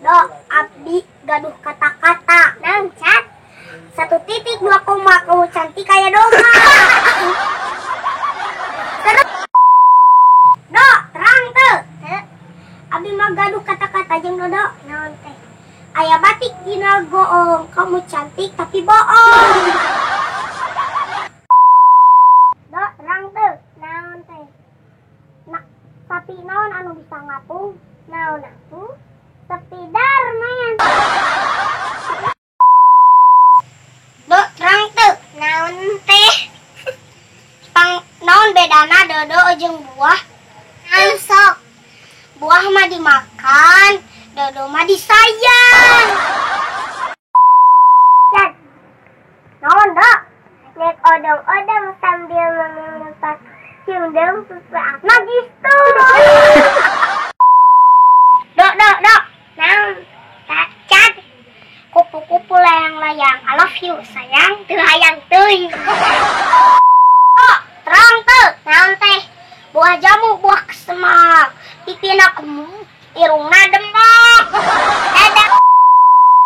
Do, abdi gaduh kata-kata. Nang cat. 1.2 koma kamu cantik kayak domba. Terus. Do, terang tuh. Abdi mah gaduh kata-kata jeung Dodo. Naon teh? Aya batik dina goong, kamu cantik tapi bohong. Do, terang tuh. Naon teh? Nak, tapi naon anu bisa ngapung? Naon atuh? Sepidar mayan. Do, terang tuh. Naon teh? Naon bedana Dodo jeung buah? Sok. Buah mah dimakan, Dodo mah disayang. Cat. Naon, Do? Nek odong-odong sambil memelepas cium daun sesaat magistu. Do. Naon? Cat. Kupu-kupu layang-layang. I love you, sayang. Teu hayang teuing. Oh, terang tuh. Naon teh? Buah jamu, buah kesemak. Pipina kemuk, irungna demok.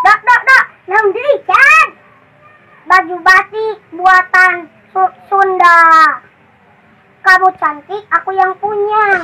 Do. Naon deui, Cat? Baju batik buatan Sunda. Kamu cantik, aku yang punya.